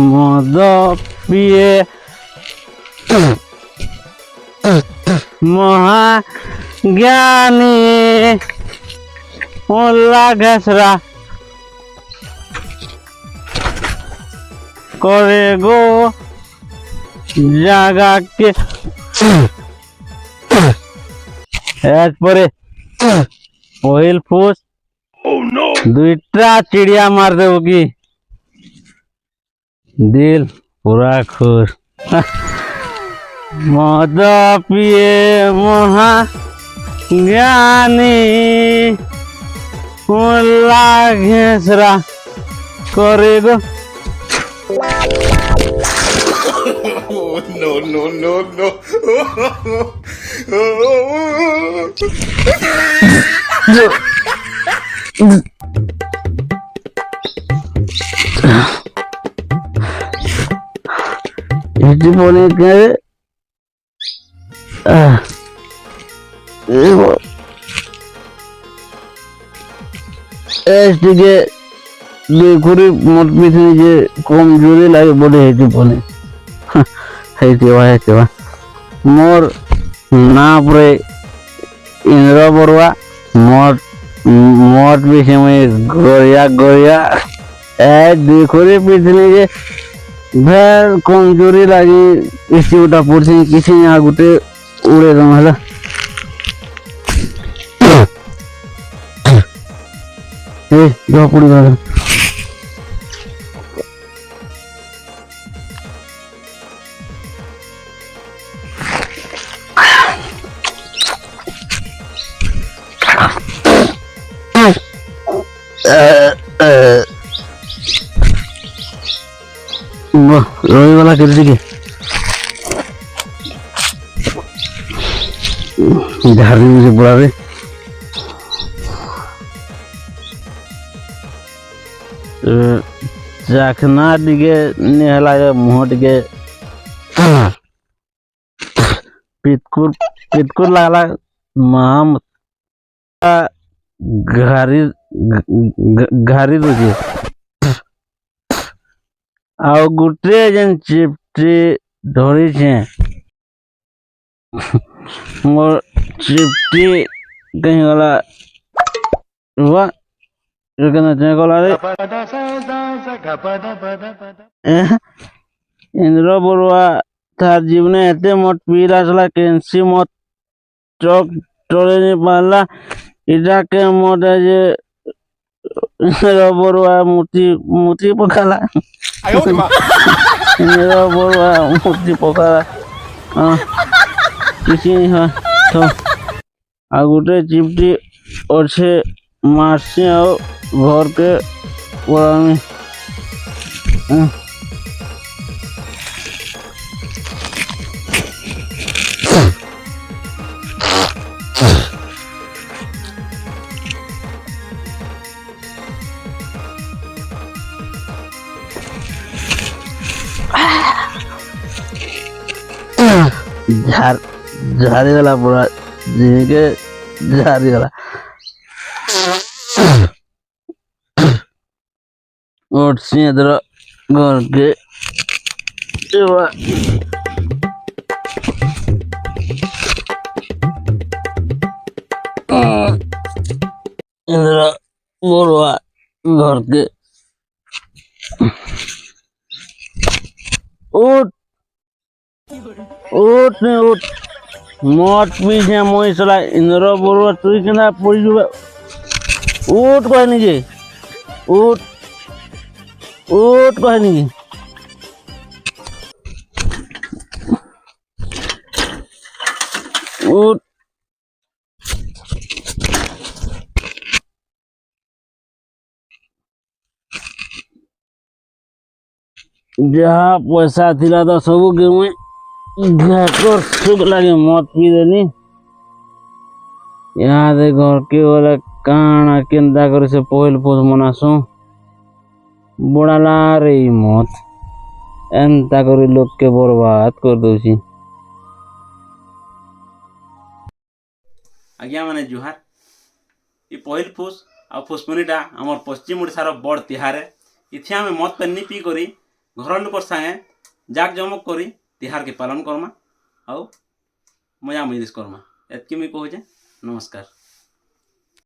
মদ পিয়ে মহাজ্ঞানী মোল্লা ঘেসরা করে গো জাগাকে এরপরে পহিল ফুস দুইটা চিড়িয়া মার দেবো কি দিল পুরা খুশ মদ পিয়ে মহা জ্ঞানী মোল্লা ঘেসরা করে গো Oh, no, no, no, no. জীবনে এসটিকে দুই মোট পিছনে যে কম জোরে লাগে বলে জীবনে হেঁটে মোর না পরে ইন্দ্র বড়ুয়া মঠ বেশি গড়িয়া দুই করে পিছনে যে ভের কমজোরি লাগে ওটা পড়ছে কিছু আগুতে উড়ে গেল হলো এই পড়ে গেল রবিবেলা কেটে দিকে ঝাড়ি মুছে পড়াবে চাখনা দিকে নিয়ে লাগে মুহ টিকে পিতকুর লাগলা মাম ঘারি দଉଛି ଆଉ ଗୋଟେ ଯେନ୍ ଚିପ୍ଟି ଧରିଛେ ମୋର ଚିପ୍ଟି କହିଁ ଗଲା ଇନ୍ଦ୍ର ବରୁଆ ତାର ଜୀବନେ ଏତେ ମତ ପିଇଲା ଆସିଲା କେନ୍ସି ମତ ଟ୍ରକ୍ ଟଳେ ନି ପାରିଲା ଇଟାକେ ମତେ ଯେ ଇନ୍ଦ୍ର ବରୁଆ ମୁତି ପକାଲା ଇନ୍ଦ୍ର ବରୁଆ ମୁତି ପକାଲା କିଛି ତ ଆଉ ଗୋଟେ ଚିପ୍ଟି ଅଛେ ମାରସି ଆଉ ଘରକେ ପଳାମି ଝାଡ଼ିଗଲା ପୁରା ଜିକେ ଝାଡ଼ିଗଲା ଉଠସି ଏଥର ଘରକେ ଏଥର ବରୁଆ ଘରକେ उठ उठ नहीं उठ मत पीछे मोई सला इंद्र बरुआ तुई केना पड़ी जुबे उठ कहनी जे उठ कहनी जे उठ जहाँ पैसा थिला तो सब के मुई घर सुख लगे मत पी देनी यहाँ दे घर के बोले काना केंदा कर से पहल पोस मनासु बुढ़ाला रे मत एंता करी लोग के बर्बाद कर दोसी आज्ञा माने जुहार ये पहल फुस आ फुसपुनीटा आमर पश्चिम ओडिशार बड़ तिहार इथे आम मत पेनी पी करी घर लोक सागे जाक जमक करी तिहार के पालन करमा आउ मजा मजलिस करमा एतकी मुई कहूचे नमस्कार।